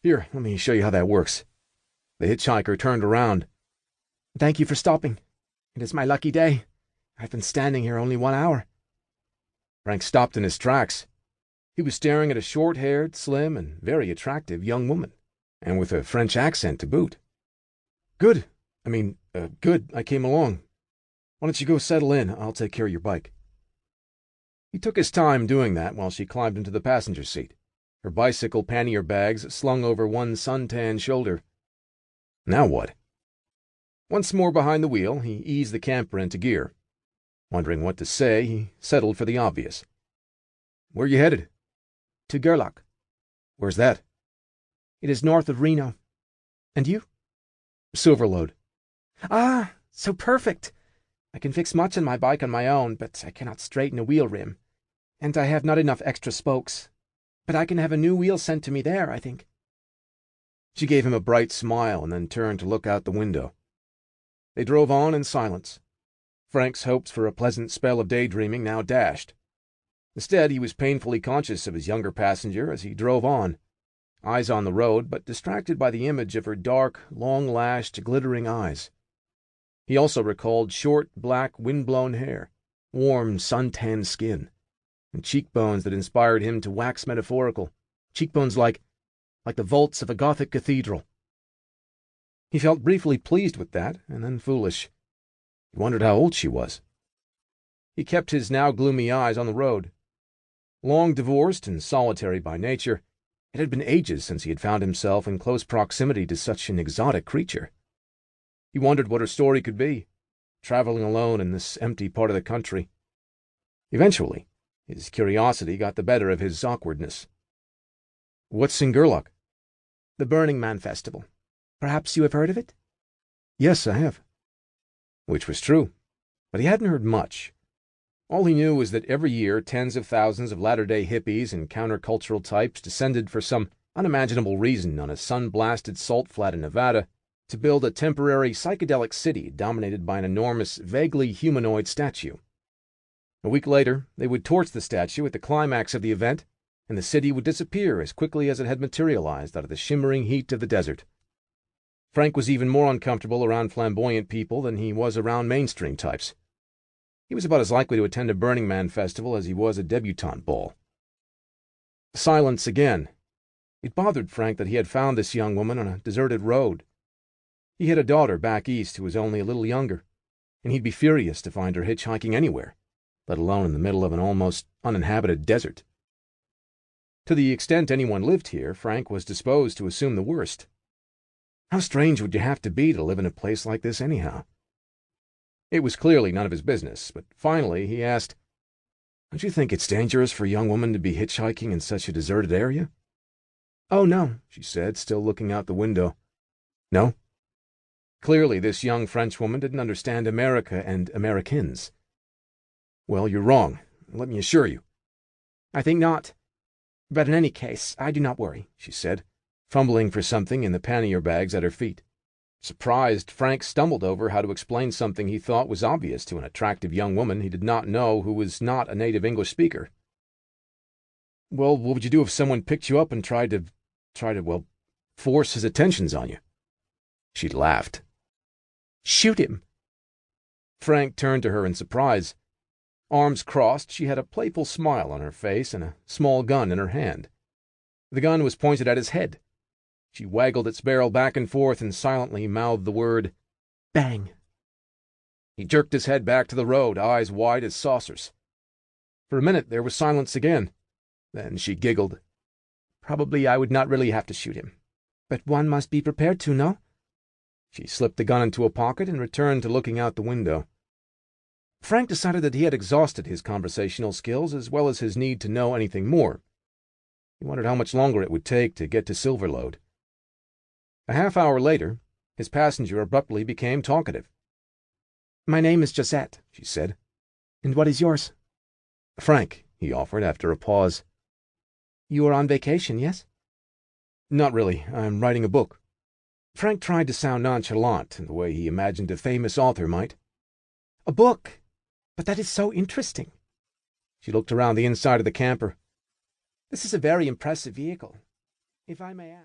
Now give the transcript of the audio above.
Here, let me show you how that works." The hitchhiker turned around. "Thank you for stopping. It is my lucky day. I've been standing here only 1 hour." Frank stopped in his tracks. He was staring at a short-haired, slim, and very attractive young woman, and with a French accent to boot. Good. I came along. Why don't you go settle in? I'll take care of your bike." He took his time doing that while she climbed into the passenger seat, her bicycle pannier bags slung over one suntanned shoulder. Now what? Once more behind the wheel, he eased the camper into gear. Wondering what to say, he settled for the obvious. "Where are you headed?" "To Gerlach." "Where's that?" "It is north of Reno. And you?" "Silverlode." "Ah, so perfect. I can fix much on my bike on my own, but I cannot straighten a wheel rim. And I have not enough extra spokes. But I can have a new wheel sent to me there, I think." She gave him a bright smile and then turned to look out the window. They drove on in silence. Frank's hopes for a pleasant spell of daydreaming now dashed. Instead, he was painfully conscious of his younger passenger as he drove on, eyes on the road, but distracted by the image of her dark, long-lashed, glittering eyes. He also recalled short, black, wind-blown hair, warm, sun-tanned skin, and cheekbones that inspired him to wax metaphorical, cheekbones like the vaults of a Gothic cathedral. He felt briefly pleased with that, and then foolish. He wondered how old she was. He kept his now gloomy eyes on the road. Long divorced and solitary by nature, it had been ages since he had found himself in close proximity to such an exotic creature. He wondered what her story could be, traveling alone in this empty part of the country. Eventually, his curiosity got the better of his awkwardness. "What's in Gerlach?" "The Burning Man Festival. Perhaps you have heard of it?" "Yes, I have." Which was true, but he hadn't heard much. All he knew was that every year tens of thousands of latter-day hippies and countercultural types descended for some unimaginable reason on a sun-blasted salt flat in Nevada to build a temporary psychedelic city dominated by an enormous, vaguely humanoid statue. A week later, they would torch the statue at the climax of the event, and the city would disappear as quickly as it had materialized out of the shimmering heat of the desert. Frank was even more uncomfortable around flamboyant people than he was around mainstream types. He was about as likely to attend a Burning Man festival as he was a debutante ball. Silence again. It bothered Frank that he had found this young woman on a deserted road. He had a daughter back east who was only a little younger, and he'd be furious to find her hitchhiking anywhere, let alone in the middle of an almost uninhabited desert. To the extent anyone lived here, Frank was disposed to assume the worst. How strange would you have to be to live in a place like this anyhow? It was clearly none of his business, but finally he asked, "Don't you think it's dangerous for a young woman to be hitchhiking in such a deserted area?" "Oh, no," she said, still looking out the window. "No?" Clearly this young Frenchwoman didn't understand America and Americans. "Well, you're wrong, let me assure you." "I think not. But in any case, I do not worry," she said, fumbling for something in the pannier bags at her feet. Surprised, Frank stumbled over how to explain something he thought was obvious to an attractive young woman he did not know who was not a native English speaker. "Well, what would you do if someone picked you up and tried to force his attentions on you?" She laughed. "Shoot him." Frank turned to her in surprise. Arms crossed, she had a playful smile on her face and a small gun in her hand. The gun was pointed at his head. She waggled its barrel back and forth and silently mouthed the word, "Bang." He jerked his head back to the road, eyes wide as saucers. For a minute there was silence again. Then she giggled. "Probably I would not really have to shoot him. But one must be prepared to, no?" She slipped the gun into a pocket and returned to looking out the window. Frank decided that he had exhausted his conversational skills as well as his need to know anything more. He wondered how much longer it would take to get to Silverlode. A half-hour later, his passenger abruptly became talkative. "My name is Josette," she said. "And what is yours?" "Frank," he offered after a pause. "You are on vacation, yes?" "Not really. I'm writing a book." Frank tried to sound nonchalant in the way he imagined a famous author might. "A book? But that is so interesting." She looked around the inside of the camper. "This is a very impressive vehicle, if I may ask."